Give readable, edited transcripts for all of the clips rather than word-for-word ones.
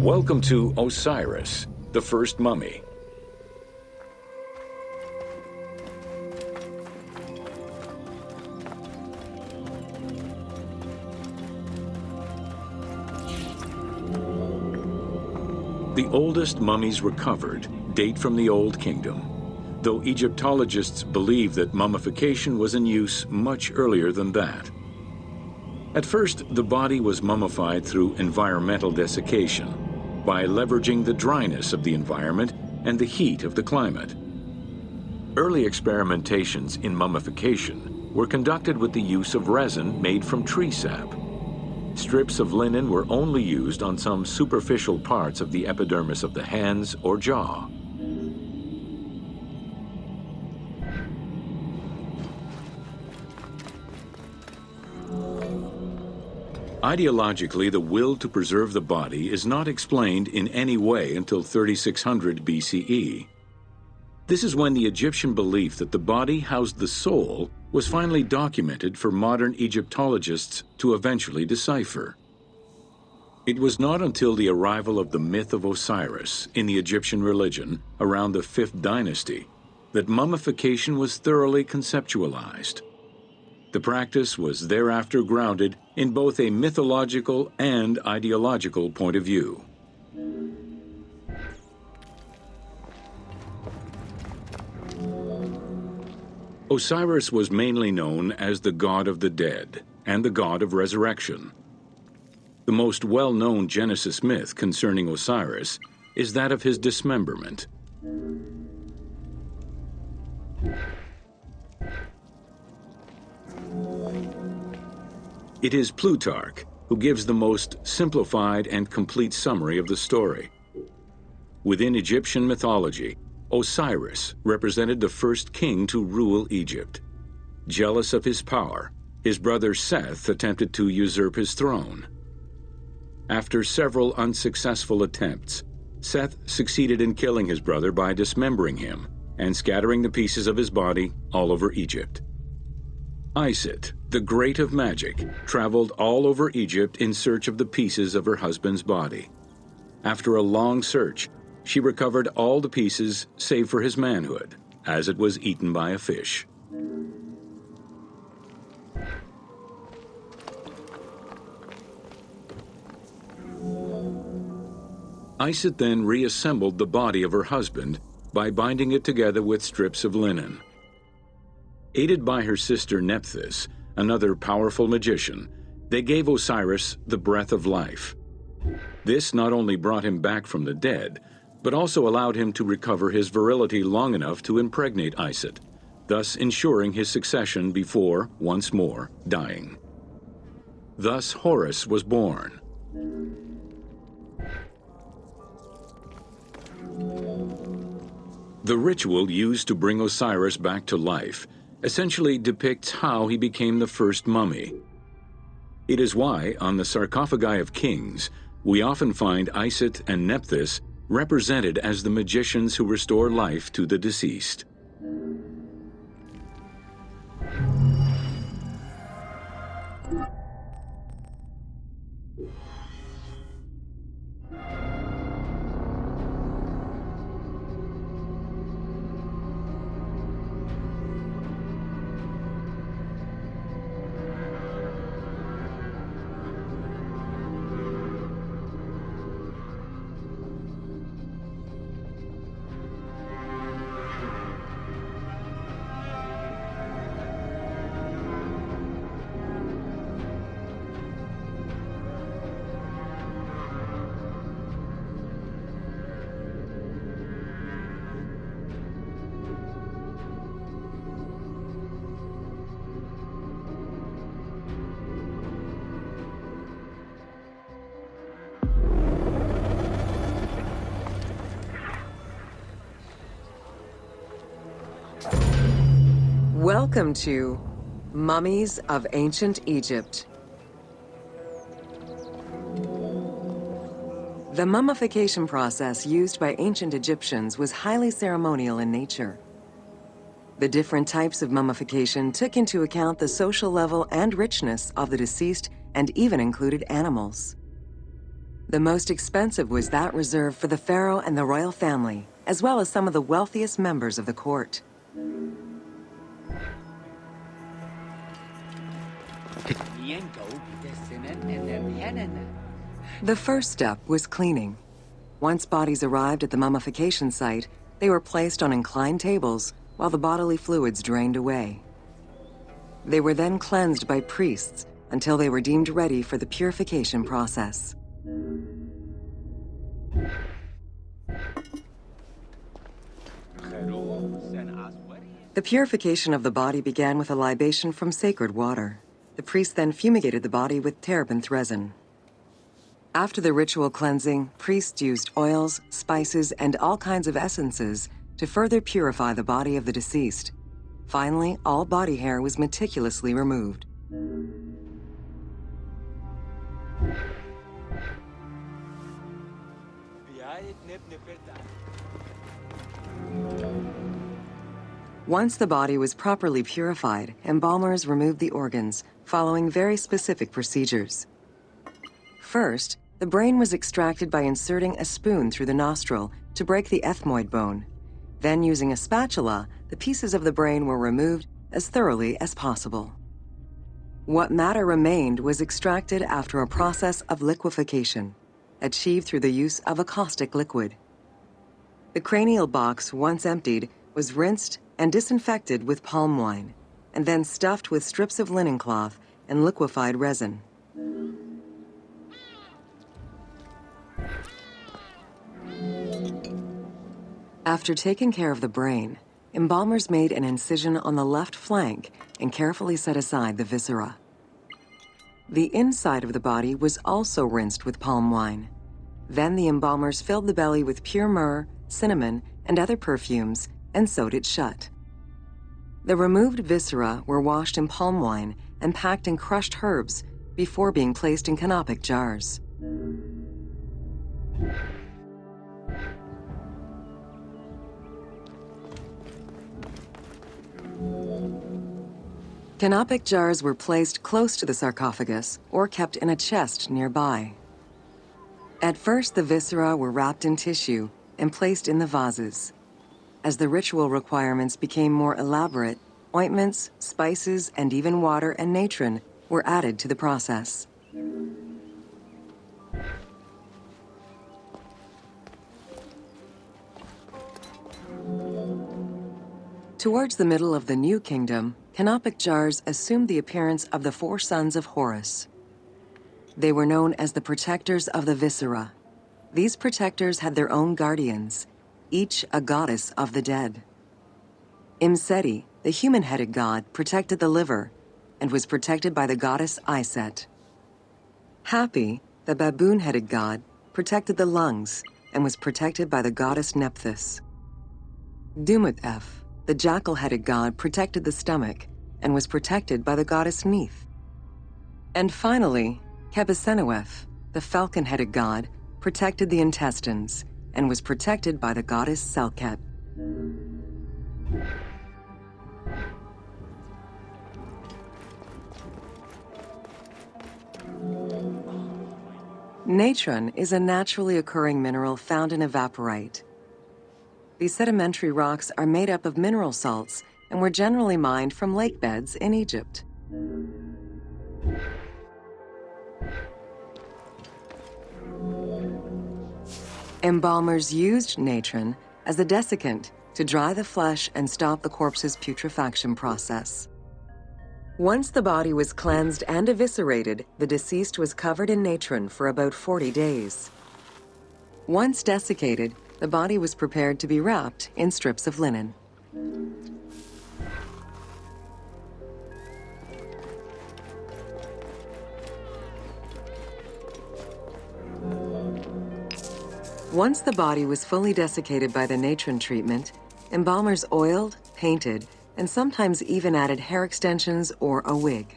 Welcome to Osiris, the first mummy. The oldest mummies recovered date from the Old Kingdom, though Egyptologists believe that mummification was in use much earlier than that. At first, the body was mummified through environmental desiccation, by leveraging the dryness of the environment and the heat of the climate. Early experimentations in mummification were conducted with the use of resin made from tree sap. Strips of linen were only used on some superficial parts of the epidermis of the hands or jaw. Ideologically, the will to preserve the body is not explained in any way until 3600 BCE. This is when the Egyptian belief that the body housed the soul was finally documented for modern Egyptologists to eventually decipher. It was not until the arrival of the myth of Osiris in the Egyptian religion around the 5th dynasty that mummification was thoroughly conceptualized. The practice was thereafter grounded in both a mythological and ideological point of view. Osiris was mainly known as the god of the dead and the god of resurrection. The most well-known Genesis myth concerning Osiris is that of his dismemberment. It is Plutarch who gives the most simplified and complete summary of the story. Within Egyptian mythology, Osiris represented the first king to rule Egypt. Jealous of his power, his brother Seth attempted to usurp his throne. After several unsuccessful attempts, Seth succeeded in killing his brother by dismembering him and scattering the pieces of his body all over Egypt. Isis, the great of magic, traveled all over Egypt in search of the pieces of her husband's body. After a long search, she recovered all the pieces save for his manhood, as it was eaten by a fish. Isis then reassembled the body of her husband by binding it together with strips of linen. Aided by her sister Nephthys, another powerful magician, they gave Osiris the breath of life. This not only brought him back from the dead, but also allowed him to recover his virility long enough to impregnate Isis, thus ensuring his succession before, once more, dying. Thus Horus was born. The ritual used to bring Osiris back to life essentially depicts how he became the first mummy. It is why, on the sarcophagi of kings, we often find Isis and Nephthys represented as the magicians who restore life to the deceased. Welcome to Mummies of Ancient Egypt. The mummification process used by ancient Egyptians was highly ceremonial in nature. The different types of mummification took into account the social level and richness of the deceased and even included animals. The most expensive was that reserved for the pharaoh and the royal family, as well as some of the wealthiest members of the court. The first step was cleaning. Once bodies arrived at the mummification site, they were placed on inclined tables while the bodily fluids drained away. They were then cleansed by priests until they were deemed ready for the purification process. The purification of the body began with a libation from sacred water. The priest then fumigated the body with terebinth resin. After the ritual cleansing, priests used oils, spices, and all kinds of essences to further purify the body of the deceased. Finally, all body hair was meticulously removed. Once the body was properly purified, embalmers removed the organs, following very specific procedures. First, the brain was extracted by inserting a spoon through the nostril to break the ethmoid bone. Then, using a spatula, the pieces of the brain were removed as thoroughly as possible. What matter remained was extracted after a process of liquefaction, achieved through the use of a caustic liquid. The cranial box, once emptied, was rinsed and disinfected with palm wine, and then stuffed with strips of linen cloth and liquefied resin. After taking care of the brain, embalmers made an incision on the left flank and carefully set aside the viscera. The inside of the body was also rinsed with palm wine. Then the embalmers filled the belly with pure myrrh, cinnamon, and other perfumes and sewed it shut. The removed viscera were washed in palm wine and packed in crushed herbs before being placed in canopic jars. Canopic jars were placed close to the sarcophagus or kept in a chest nearby. At first, the viscera were wrapped in tissue and placed in the vases. As the ritual requirements became more elaborate, ointments, spices, and even water and natron were added to the process. Towards the middle of the New Kingdom, canopic jars assumed the appearance of the 4 sons of Horus. They were known as the protectors of the viscera. These protectors had their own guardians, each a goddess of the dead. Imseti, the human-headed god, protected the liver and was protected by the goddess Iset. Hapi, the baboon-headed god, protected the lungs and was protected by the goddess Nephthys. Dumut-Ef, the jackal-headed god, protected the stomach and was protected by the goddess Neith. And finally, Kebesenuef, the falcon-headed god, protected the intestines and was protected by the goddess Selket. Natron is a naturally occurring mineral found in evaporite. These sedimentary rocks are made up of mineral salts and were generally mined from lake beds in Egypt. Embalmers used natron as a desiccant to dry the flesh and stop the corpse's putrefaction process. Once the body was cleansed and eviscerated, the deceased was covered in natron for about 40 days. Once desiccated, the body was prepared to be wrapped in strips of linen. Once the body was fully desiccated by the natron treatment, embalmers oiled, painted, and sometimes even added hair extensions or a wig.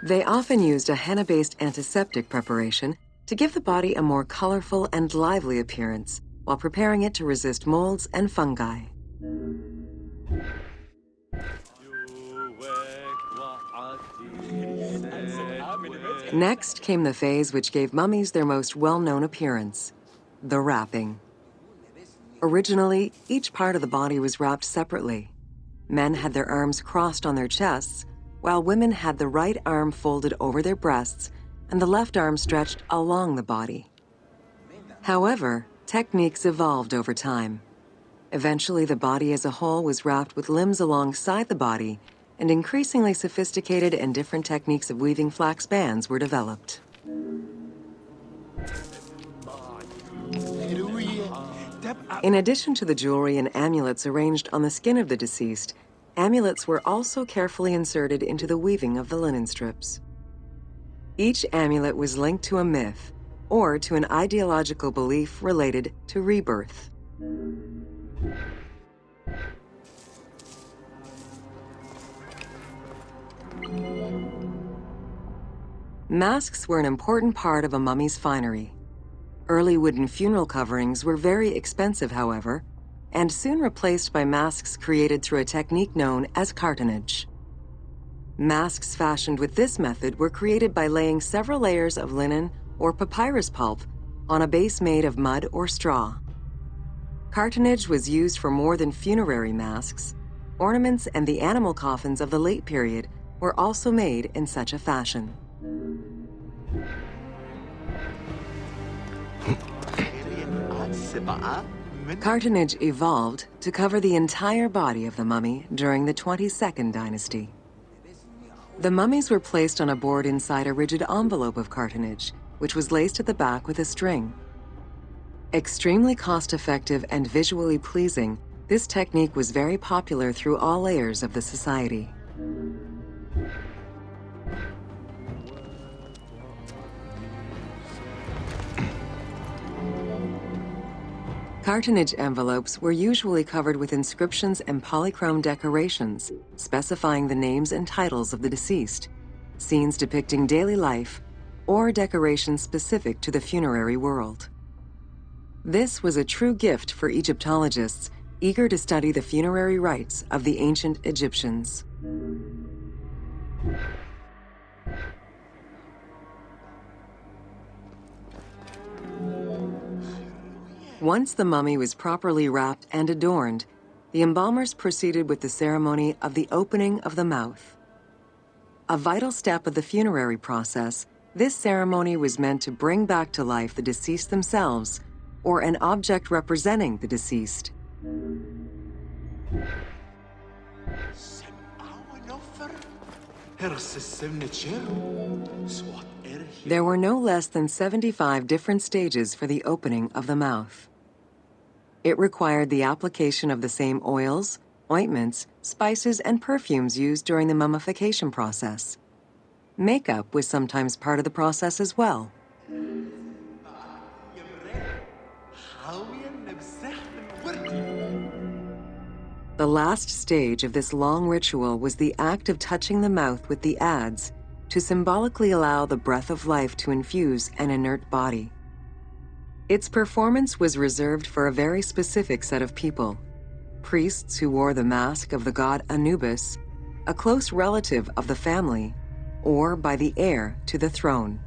They often used a henna-based antiseptic preparation to give the body a more colorful and lively appearance while preparing it to resist molds and fungi. Next came the phase which gave mummies their most well-known appearance, the wrapping. Originally, each part of the body was wrapped separately. Men had their arms crossed on their chests, while women had the right arm folded over their breasts and the left arm stretched along the body. However, techniques evolved over time. Eventually, the body as a whole was wrapped with limbs alongside the body, and increasingly sophisticated and different techniques of weaving flax bands were developed. In addition to the jewelry and amulets arranged on the skin of the deceased, amulets were also carefully inserted into the weaving of the linen strips. Each amulet was linked to a myth or to an ideological belief related to rebirth. Masks were an important part of a mummy's finery. Early wooden funeral coverings were very expensive, however, and soon replaced by masks created through a technique known as cartonnage. Masks fashioned with this method were created by laying several layers of linen or papyrus pulp on a base made of mud or straw. Cartonnage was used for more than funerary masks. Ornaments and the animal coffins of the late period were also made in such a fashion. Cartonnage evolved to cover the entire body of the mummy during the 22nd dynasty. The mummies were placed on a board inside a rigid envelope of cartonnage, which was laced at the back with a string. Extremely cost-effective and visually pleasing, this technique was very popular through all layers of the society. Cartonnage envelopes were usually covered with inscriptions and polychrome decorations, specifying the names and titles of the deceased, scenes depicting daily life, or decorations specific to the funerary world. This was a true gift for Egyptologists eager to study the funerary rites of the ancient Egyptians. Once the mummy was properly wrapped and adorned, the embalmers proceeded with the ceremony of the opening of the mouth. A vital step of the funerary process, this ceremony was meant to bring back to life the deceased themselves or an object representing the deceased. There were no less than 75 different stages for the opening of the mouth. It required the application of the same oils, ointments, spices, and perfumes used during the mummification process. Makeup was sometimes part of the process as well. The last stage of this long ritual was the act of touching the mouth with the adze to symbolically allow the breath of life to infuse an inert body. Its performance was reserved for a very specific set of people: priests who wore the mask of the god Anubis, a close relative of the family, or by the heir to the throne.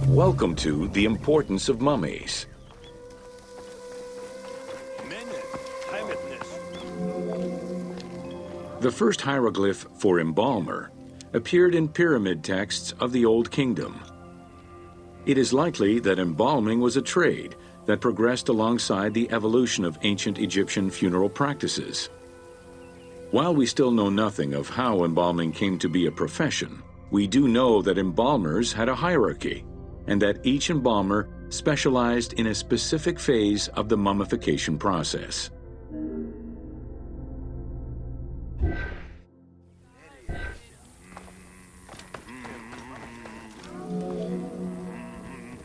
Welcome to The Importance of Mummies. The first hieroglyph for embalmer appeared in pyramid texts of the Old Kingdom. It is likely that embalming was a trade that progressed alongside the evolution of ancient Egyptian funeral practices. While we still know nothing of how embalming came to be a profession, we do know that embalmers had a hierarchy, and that each embalmer specialized in a specific phase of the mummification process.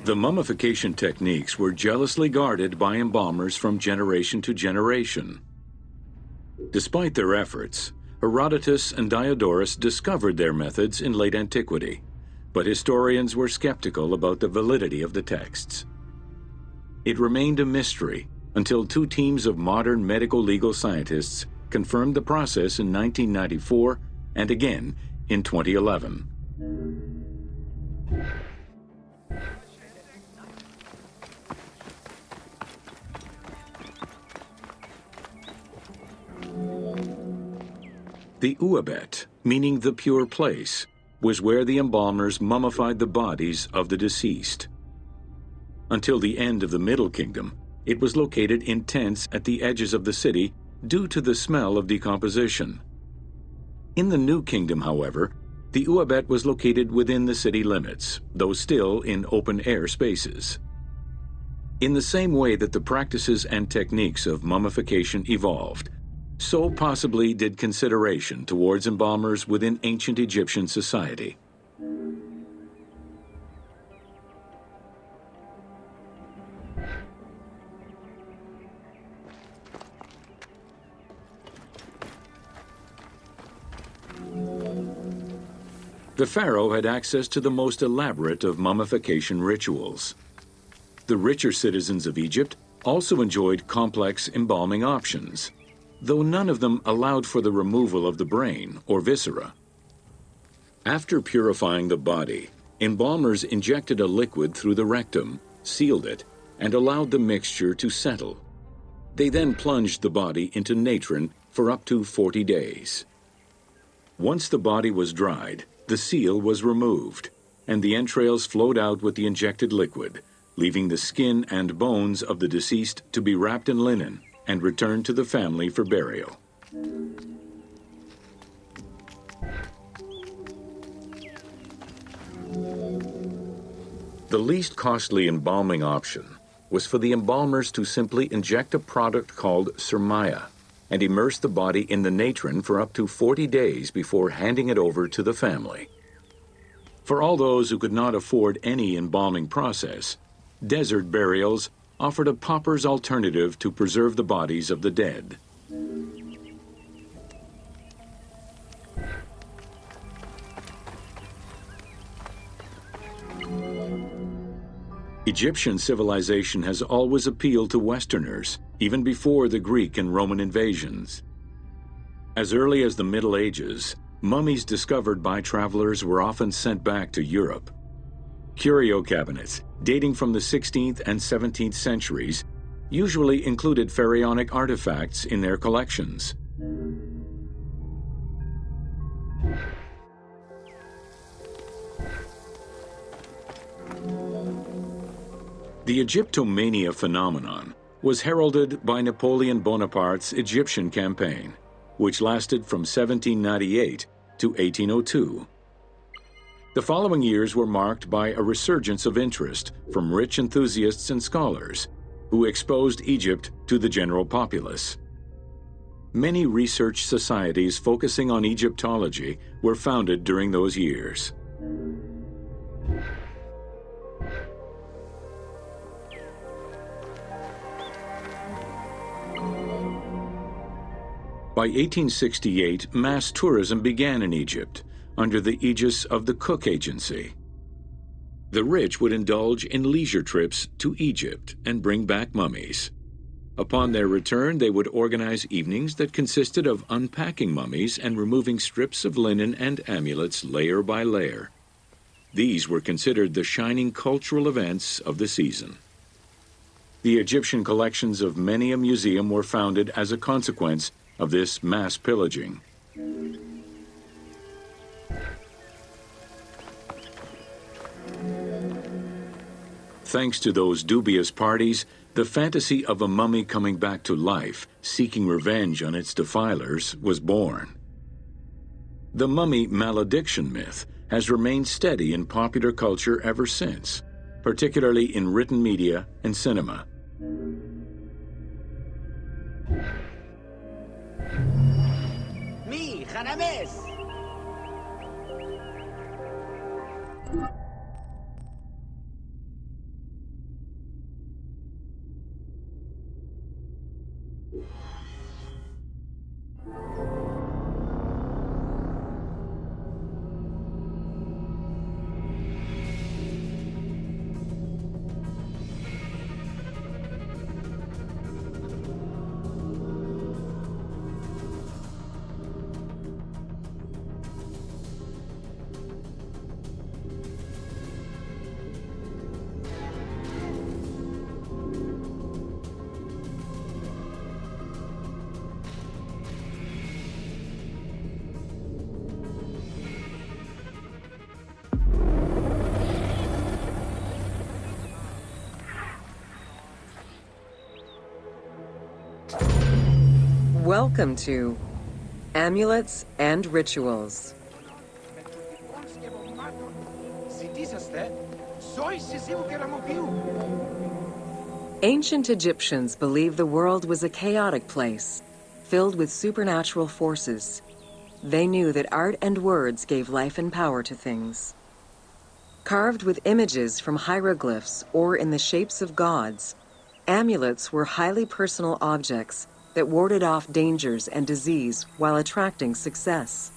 The mummification techniques were jealously guarded by embalmers from generation to generation. Despite their efforts, Herodotus and Diodorus discovered their methods in late antiquity, but historians were skeptical about the validity of the texts. It remained a mystery until two teams of modern medical legal scientists confirmed the process in 1994 and again in 2011. The uabet, meaning the pure place, was where the embalmers mummified the bodies of the deceased. Until the end of the Middle Kingdom, it was located in tents at the edges of the city due to the smell of decomposition. In the New Kingdom, however, the uabet was located within the city limits, though still in open-air spaces. In the same way that the practices and techniques of mummification evolved, so possibly did consideration towards embalmers within ancient Egyptian society. The pharaoh had access to the most elaborate of mummification rituals. The richer citizens of Egypt also enjoyed complex embalming options, though none of them allowed for the removal of the brain or viscera. After purifying the body, embalmers injected a liquid through the rectum, sealed it, and allowed the mixture to settle. They then plunged the body into natron for up to 40 days. Once the body was dried, the seal was removed, and the entrails flowed out with the injected liquid, leaving the skin and bones of the deceased to be wrapped in linen and returned to the family for burial. The least costly embalming option was for the embalmers to simply inject a product called surmaya and immerse the body in the natron for up to 40 days before handing it over to the family. For all those who could not afford any embalming process, desert burials offered a pauper's alternative to preserve the bodies of the dead. Egyptian civilization has always appealed to Westerners, even before the Greek and Roman invasions. As early as the Middle Ages, mummies discovered by travelers were often sent back to Europe. Curio cabinets, dating from the 16th and 17th centuries, usually included pharaonic artifacts in their collections. The Egyptomania phenomenon was heralded by Napoleon Bonaparte's Egyptian campaign, which lasted from 1798 to 1802. The following years were marked by a resurgence of interest from rich enthusiasts and scholars who exposed Egypt to the general populace. Many research societies focusing on Egyptology were founded during those years. By 1868, mass tourism began in Egypt, under the aegis of the Cook Agency. The rich would indulge in leisure trips to Egypt and bring back mummies. Upon their return, they would organize evenings that consisted of unpacking mummies and removing strips of linen and amulets layer by layer. These were considered the shining cultural events of the season. The Egyptian collections of many a museum were founded as a consequence of this mass pillaging. Thanks to those dubious parties, The fantasy of a mummy coming back to life, seeking revenge on its defilers, was born. The mummy malediction myth has remained steady in popular culture ever since, particularly in written media and cinema. Mi, Hanames! Welcome to Amulets and Rituals. Ancient Egyptians believed the world was a chaotic place, filled with supernatural forces. They knew that art and words gave life and power to things. Carved with images from hieroglyphs or in the shapes of gods, amulets were highly personal objects that warded off dangers and disease while attracting success.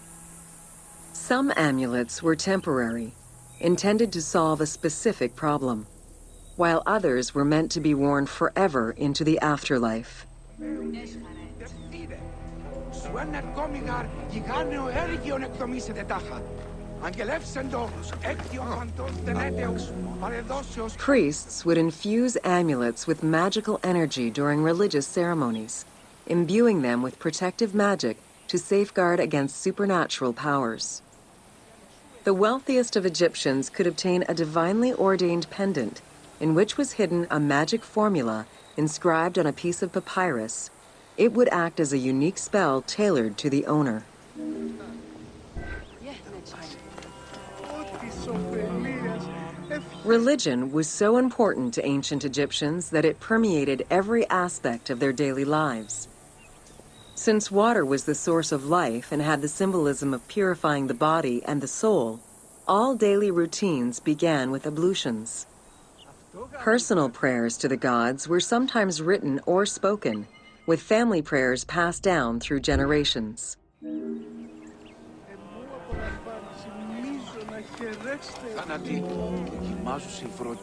Some amulets were temporary, intended to solve a specific problem, while others were meant to be worn forever into the afterlife. Priests would infuse amulets with magical energy during religious ceremonies, imbuing them with protective magic to safeguard against supernatural powers. The wealthiest of Egyptians could obtain a divinely ordained pendant in which was hidden a magic formula inscribed on a piece of papyrus. It would act as a unique spell tailored to the owner. Religion was so important to ancient Egyptians that it permeated every aspect of their daily lives. Since water was the source of life and had the symbolism of purifying the body and the soul, all daily routines began with ablutions. Personal prayers to the gods were sometimes written or spoken, with family prayers passed down through generations.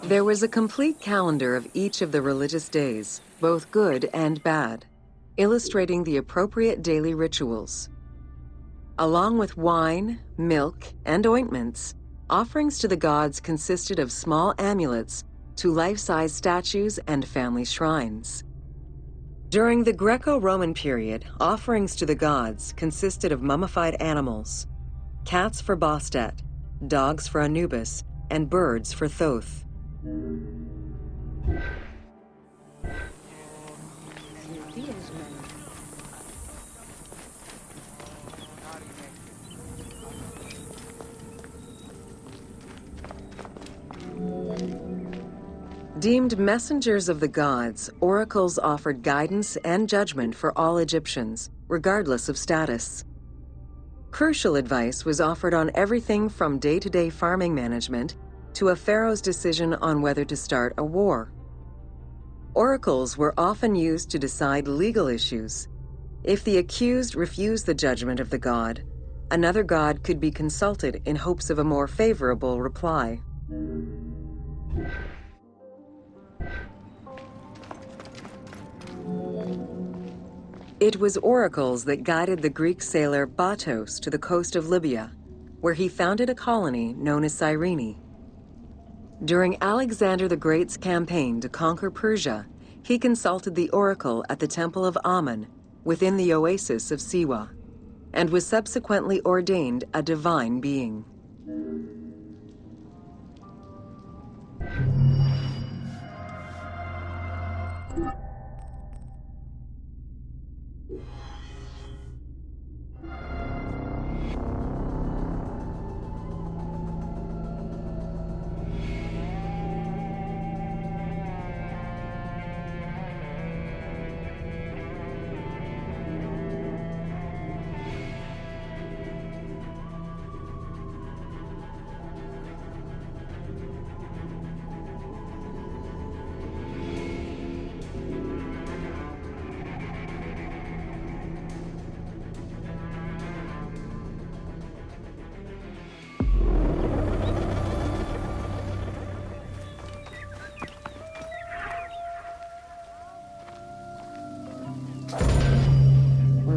There was a complete calendar of each of the religious days, both good and bad, illustrating the appropriate daily rituals. Along with wine, milk, and ointments, offerings to the gods consisted of small amulets to life-size statues and family shrines. During the Greco-Roman period, offerings to the gods consisted of mummified animals, cats for Bastet, dogs for Anubis, and birds for Thoth. Deemed messengers of the gods, oracles offered guidance and judgment for all Egyptians, regardless of status. Crucial advice was offered on everything from day-to-day farming management to a pharaoh's decision on whether to start a war. Oracles were often used to decide legal issues. If the accused refused the judgment of the god, another god could be consulted in hopes of a more favorable reply. It was oracles that guided the Greek sailor Batos to the coast of Libya, where he founded a colony known as Cyrene. During Alexander the Great's campaign to conquer Persia, he consulted the oracle at the Temple of Amun within the oasis of Siwa, and was subsequently ordained a divine being.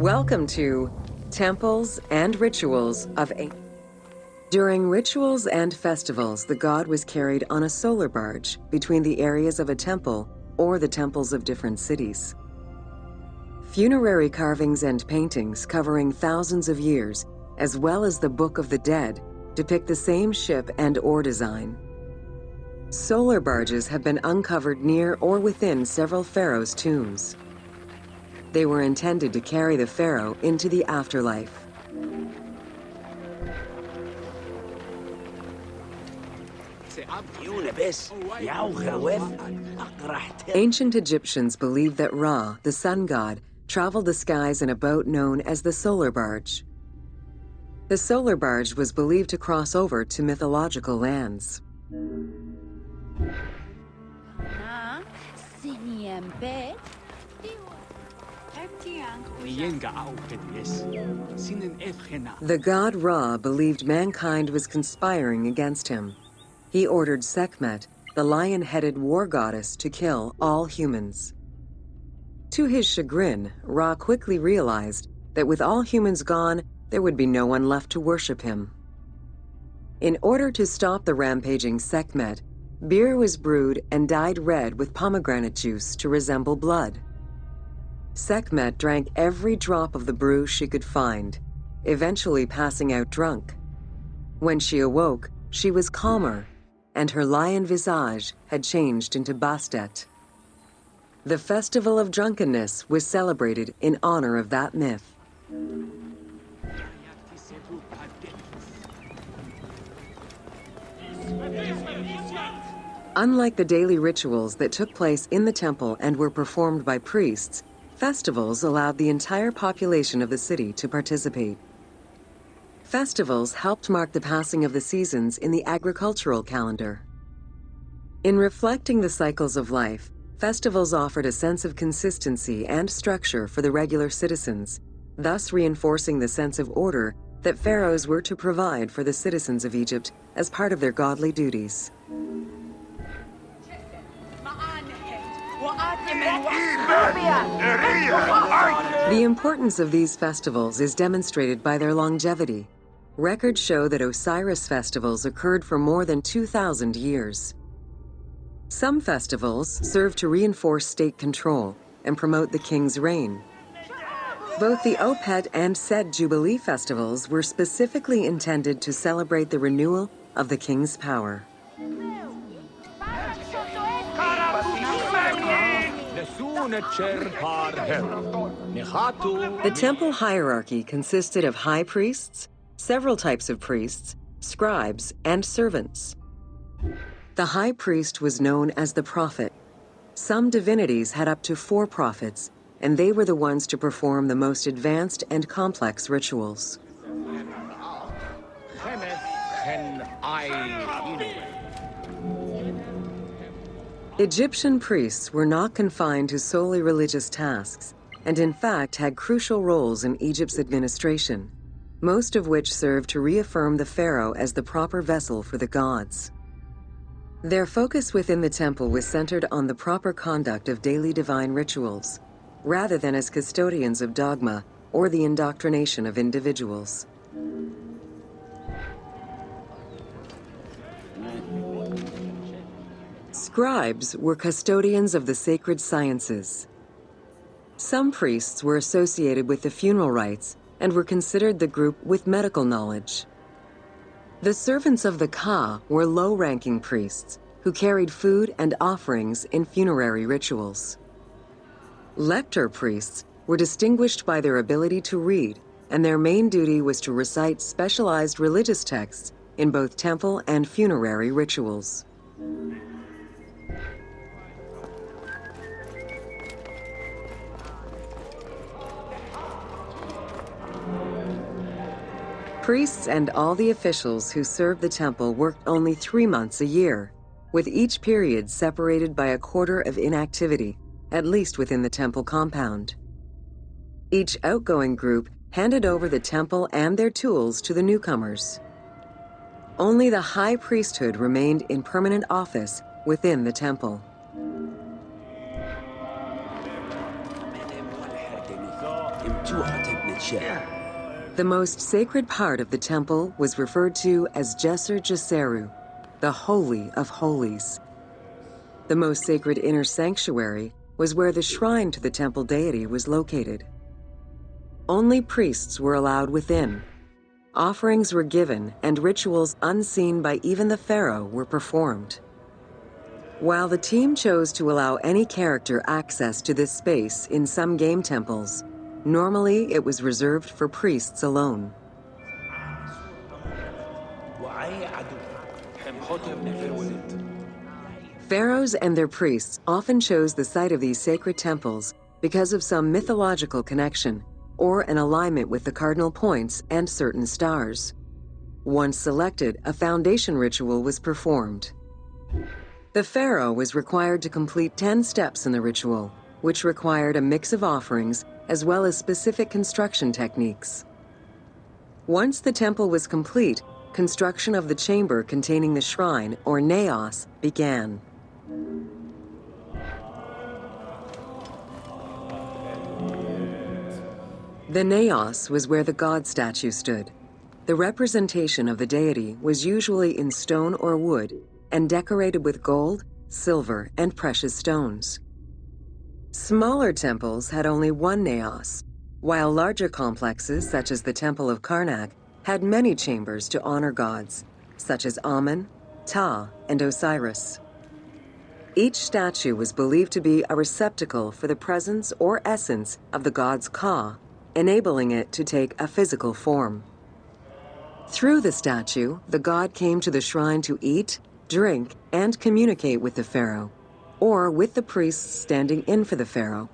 Welcome to Temples and Rituals of Ancient. During rituals and festivals, the god was carried on a solar barge between the areas of a temple or the temples of different cities. Funerary carvings and paintings covering thousands of years, as well as the Book of the Dead, depict the same ship and oar design. Solar barges have been uncovered near or within several pharaohs' tombs. They were intended to carry the pharaoh into the afterlife. Ancient Egyptians believed that Ra, the sun god, traveled the skies in a boat known as the solar barge. The solar barge was believed to cross over to mythological lands. The god Ra believed mankind was conspiring against him. He ordered Sekhmet, the lion-headed war goddess, to kill all humans. To his chagrin, Ra quickly realized that with all humans gone, there would be no one left to worship him. In order to stop the rampaging Sekhmet, beer was brewed and dyed red with pomegranate juice to resemble blood. Sekhmet drank every drop of the brew she could find, eventually passing out drunk. When she awoke, she was calmer, and her lion visage had changed into Bastet. The Festival of Drunkenness was celebrated in honor of that myth. Unlike the daily rituals that took place in the temple and were performed by priests, festivals allowed the entire population of the city to participate. Festivals helped mark the passing of the seasons in the agricultural calendar. In reflecting the cycles of life, festivals offered a sense of consistency and structure for the regular citizens, thus reinforcing the sense of order that pharaohs were to provide for the citizens of Egypt as part of their godly duties. The importance of these festivals is demonstrated by their longevity. Records show that Osiris festivals occurred for more than 2,000 years. Some festivals serve to reinforce state control and promote the king's reign. Both the Opet and Sed Jubilee festivals were specifically intended to celebrate the renewal of the king's power. The temple hierarchy consisted of high priests, several types of priests, scribes, and servants. The high priest was known as the prophet. Some divinities had up to 4 prophets, and they were the ones to perform the most advanced and complex rituals. Egyptian priests were not confined to solely religious tasks, and in fact had crucial roles in Egypt's administration, most of which served to reaffirm the pharaoh as the proper vessel for the gods. Their focus within the temple was centered on the proper conduct of daily divine rituals, rather than as custodians of dogma or the indoctrination of individuals. Scribes were custodians of the sacred sciences. Some priests were associated with the funeral rites and were considered the group with medical knowledge. The servants of the Ka were low-ranking priests who carried food and offerings in funerary rituals. Lector priests were distinguished by their ability to read, and their main duty was to recite specialized religious texts in both temple and funerary rituals. Priests and all the officials who served the temple worked only 3 months a year, with each period separated by a quarter of inactivity, at least within the temple compound. Each outgoing group handed over the temple and their tools to the newcomers. Only the high priesthood remained in permanent office within the temple. The most sacred part of the temple was referred to as Jesser Jesseru, the Holy of Holies. The most sacred inner sanctuary was where the shrine to the temple deity was located. Only priests were allowed within. Offerings were given, and rituals unseen by even the pharaoh were performed. While the team chose to allow any character access to this space in some game temples, normally it was reserved for priests alone. Pharaohs and their priests often chose the site of these sacred temples because of some mythological connection or an alignment with the cardinal points and certain stars. Once selected, a foundation ritual was performed. The pharaoh was required to complete 10 steps in the ritual, which required a mix of offerings as well as specific construction techniques. Once the temple was complete, construction of the chamber containing the shrine, or naos, began. The naos was where the god statue stood. The representation of the deity was usually in stone or wood and decorated with gold, silver, and precious stones. Smaller temples had only one naos, while larger complexes, such as the Temple of Karnak, had many chambers to honor gods, such as Amun, Ptah, and Osiris. Each statue was believed to be a receptacle for the presence or essence of the god's Ka, enabling it to take a physical form. Through the statue, the god came to the shrine to eat, drink, and communicate with the pharaoh, or with the priests standing in for the pharaoh.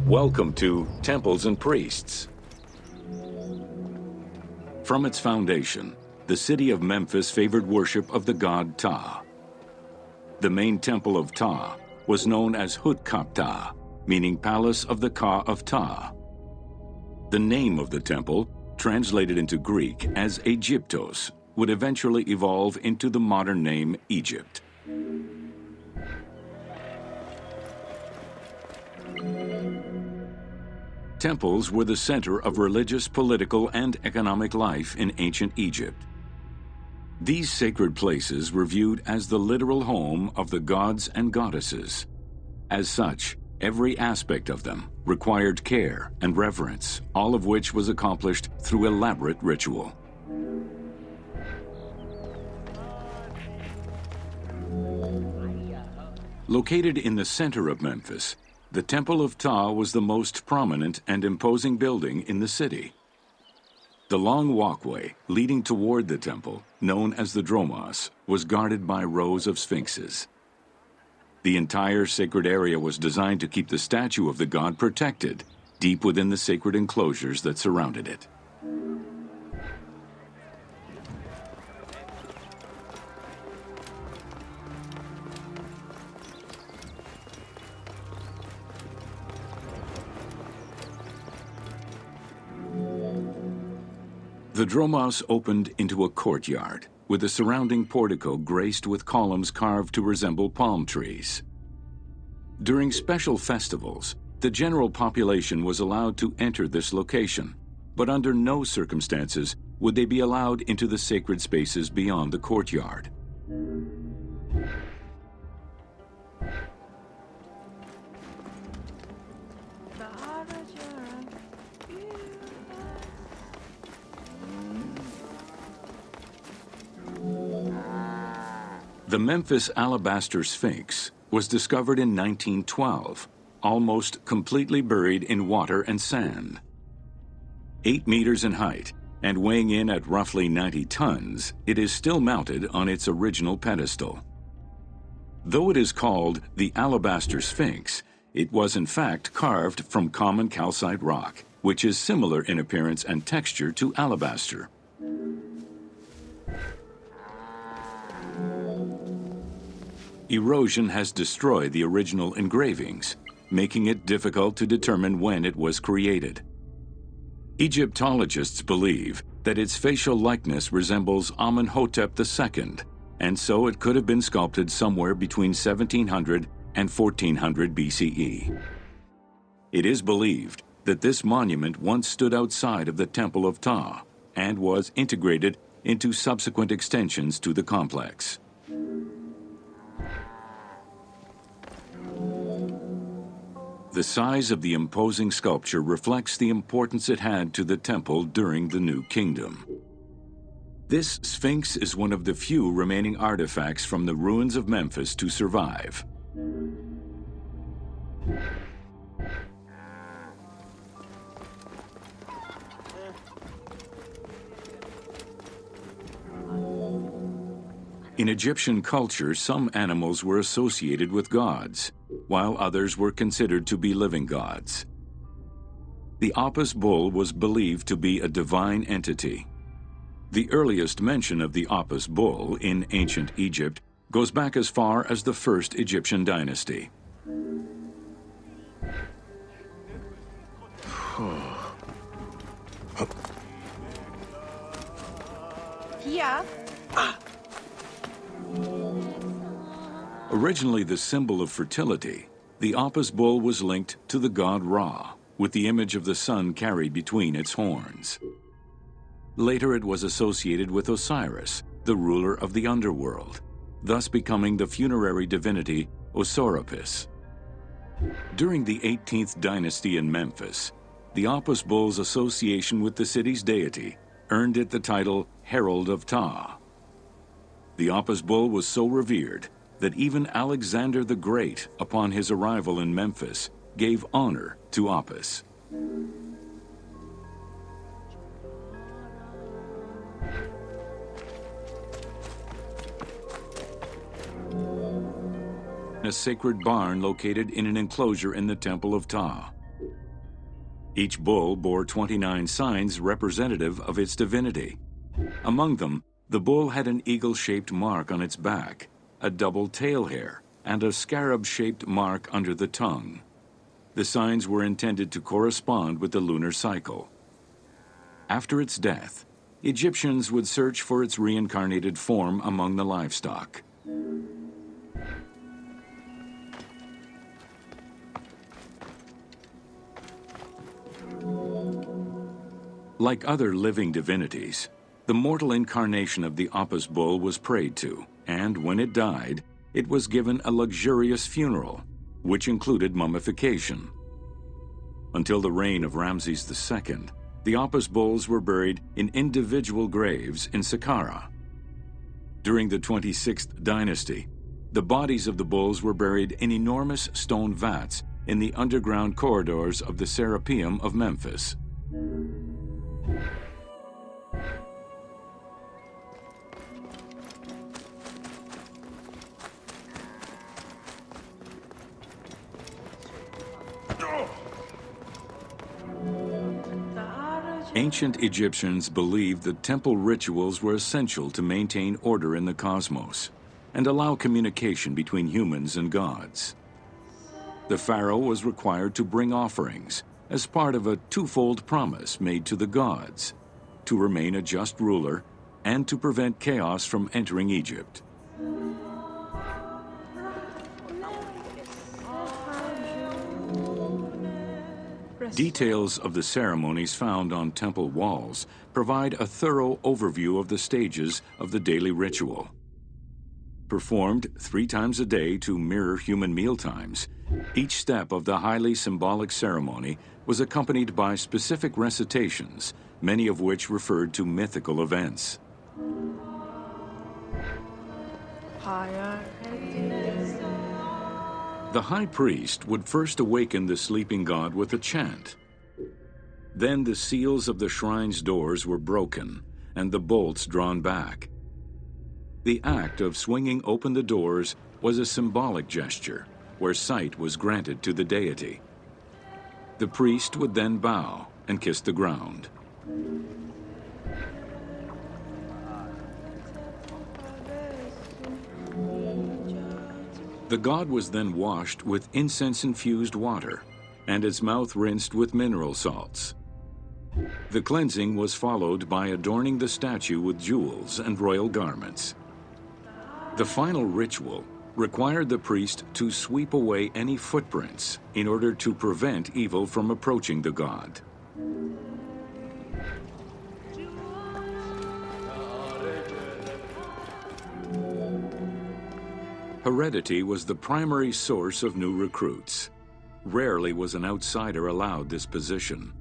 Welcome to Temples and Priests. From its foundation, the city of Memphis favored worship of the god Ptah. The main temple of Ptah was known as Hutkaptah, meaning Palace of the Ka of Ptah. The name of the temple, translated into Greek as Aegyptos, would eventually evolve into the modern name Egypt. Temples were the center of religious, political, and economic life in ancient Egypt. These sacred places were viewed as the literal home of the gods and goddesses. As such, every aspect of them required care and reverence, all of which was accomplished through elaborate ritual. Located in the center of Memphis, the Temple of Ptah was the most prominent and imposing building in the city. The long walkway leading toward the temple, known as the Dromos, was guarded by rows of sphinxes. The entire sacred area was designed to keep the statue of the god protected, deep within the sacred enclosures that surrounded it. The dromos opened into a courtyard, with the surrounding portico graced with columns carved to resemble palm trees. During special festivals, the general population was allowed to enter this location, but under no circumstances would they be allowed into the sacred spaces beyond the courtyard. The Memphis Alabaster Sphinx was discovered in 1912, almost completely buried in water and sand. 8 meters in height and weighing in at roughly 90 tons, it is still mounted on its original pedestal. Though it is called the Alabaster Sphinx, it was in fact carved from common calcite rock, which is similar in appearance and texture to alabaster. Erosion has destroyed the original engravings, making it difficult to determine when it was created. Egyptologists believe that its facial likeness resembles Amenhotep II, and so it could have been sculpted somewhere between 1700 and 1400 BCE. It is believed that this monument once stood outside of the Temple of Ptah and was integrated into subsequent extensions to the complex. The size of the imposing sculpture reflects the importance it had to the temple during the New Kingdom. This Sphinx is one of the few remaining artifacts from the ruins of Memphis to survive. In Egyptian culture, some animals were associated with gods, while others were considered to be living gods. The Apis bull was believed to be a divine entity. The earliest mention of the Apis bull in ancient Egypt goes back as far as the first Egyptian dynasty. Yeah. Originally the symbol of fertility, the Apis bull was linked to the god Ra, with the image of the sun carried between its horns. Later it was associated with Osiris, the ruler of the underworld, thus becoming the funerary divinity Osorapis. During the 18th dynasty in Memphis, the Apis bull's association with the city's deity earned it the title Herald of Ptah. The Apis bull was so revered that even Alexander the Great, upon his arrival in Memphis, gave honor to Apis. A sacred barn located in an enclosure in the Temple of Ptah. Each bull bore 29 signs representative of its divinity. Among them, the bull had an eagle-shaped mark on its back, a double tail hair, and a scarab-shaped mark under the tongue. The signs were intended to correspond with the lunar cycle. After its death, Egyptians would search for its reincarnated form among the livestock. Like other living divinities, the mortal incarnation of the Apis bull was prayed to, and when it died, it was given a luxurious funeral, which included mummification. Until the reign of Ramses II, the Apis bulls were buried in individual graves in Saqqara. During the 26th dynasty, the bodies of the bulls were buried in enormous stone vats in the underground corridors of the Serapeum of Memphis. Ancient Egyptians believed that temple rituals were essential to maintain order in the cosmos and allow communication between humans and gods. The pharaoh was required to bring offerings as part of a twofold promise made to the gods, to remain a just ruler and to prevent chaos from entering Egypt. Details of the ceremonies found on temple walls provide a thorough overview of the stages of the daily ritual. Performed 3 times a day to mirror human mealtimes, each step of the highly symbolic ceremony was accompanied by specific recitations, many of which referred to mythical events. The high priest would first awaken the sleeping god with a chant. Then the seals of the shrine's doors were broken and the bolts drawn back. The act of swinging open the doors was a symbolic gesture where sight was granted to the deity. The priest would then bow and kiss the ground. The god was then washed with incense-infused water and its mouth rinsed with mineral salts. The cleansing was followed by adorning the statue with jewels and royal garments. The final ritual required the priest to sweep away any footprints in order to prevent evil from approaching the god. Heredity was the primary source of new recruits. Rarely was an outsider allowed this position.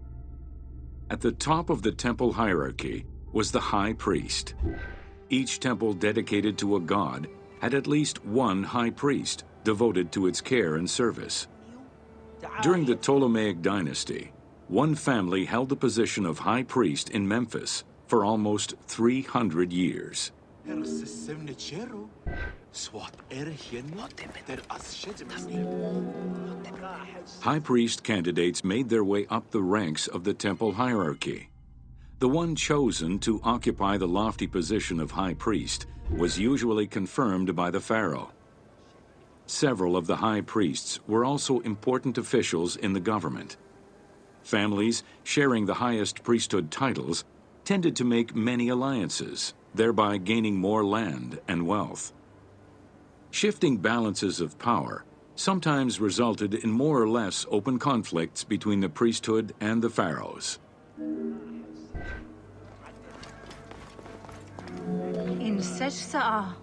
At the top of the temple hierarchy was the high priest. Each temple dedicated to a god had at least one high priest devoted to its care and service. During the Ptolemaic dynasty, one family held the position of high priest in Memphis for almost 300 years. High priest candidates made their way up the ranks of the temple hierarchy. The one chosen to occupy the lofty position of high priest was usually confirmed by the pharaoh. Several of the high priests were also important officials in the government. Families sharing the highest priesthood titles tended to make many alliances, thereby gaining more land and wealth. Shifting balances of power sometimes resulted in more or less open conflicts between the priesthood and the pharaohs.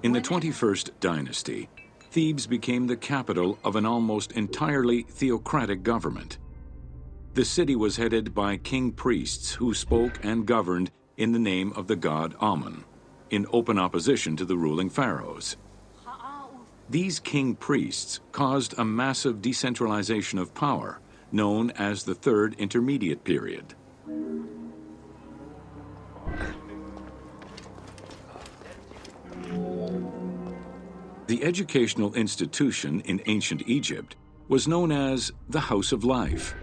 In the 21st dynasty, Thebes became the capital of an almost entirely theocratic government. The city was headed by king priests who spoke and governed in the name of the god Amun, in open opposition to the ruling pharaohs. These king priests caused a massive decentralization of power, known as the Third Intermediate Period. The educational institution in ancient Egypt was known as the House of Life.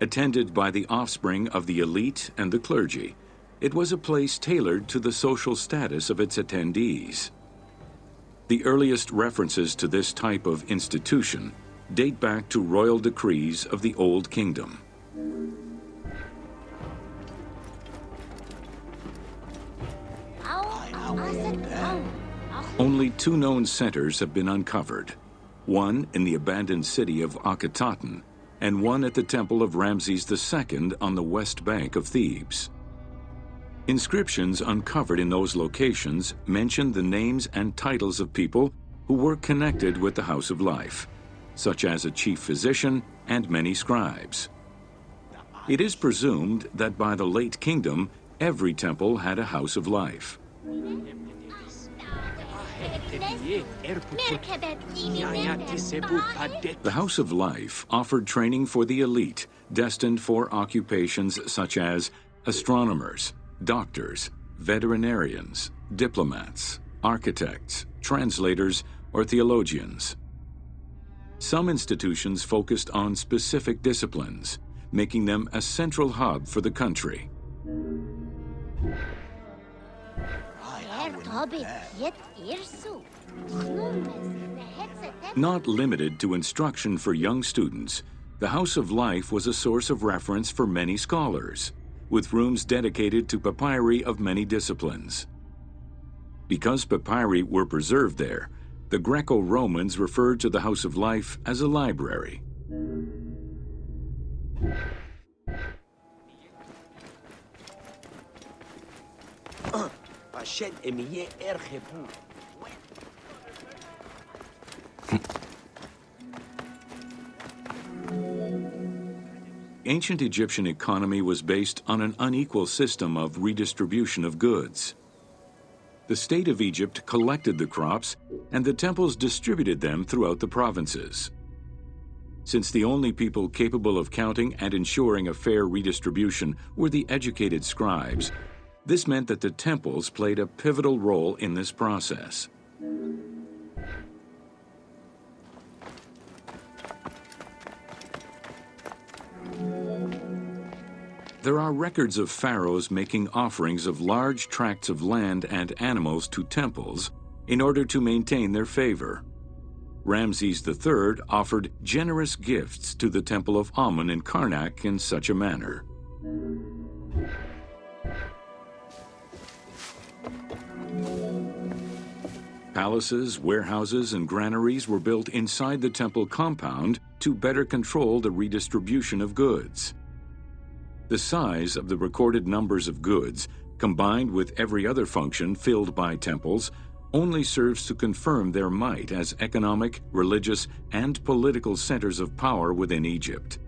Attended by the offspring of the elite and the clergy, it was a place tailored to the social status of its attendees. The earliest references to this type of institution date back to royal decrees of the Old Kingdom. Only 2 known centers have been uncovered, one in the abandoned city of Akhetaten and one at the temple of Ramses II on the west bank of Thebes. Inscriptions uncovered in those locations mention the names and titles of people who were connected with the House of Life, such as a chief physician and many scribes. It is presumed that by the late kingdom, every temple had a House of Life. The House of Life offered training for the elite, destined for occupations such as astronomers, doctors, veterinarians, diplomats, architects, translators, or theologians. Some institutions focused on specific disciplines, making them a central hub for the country. Not limited to instruction for young students, the House of Life was a source of reference for many scholars, with rooms dedicated to papyri of many disciplines. Because papyri were preserved there, the Greco-Romans referred to the House of Life as a library. Ancient Egyptian economy was based on an unequal system of redistribution of goods. The state of Egypt collected the crops, and the temples distributed them throughout the provinces. Since the only people capable of counting and ensuring a fair redistribution were the educated scribes, this meant that the temples played a pivotal role in this process. There are records of pharaohs making offerings of large tracts of land and animals to temples in order to maintain their favor. Ramses III offered generous gifts to the temple of Amun in Karnak in such a manner. Palaces, warehouses, and granaries were built inside the temple compound to better control the redistribution of goods. The size of the recorded numbers of goods, combined with every other function filled by temples, only serves to confirm their might as economic, religious, and political centers of power within Egypt.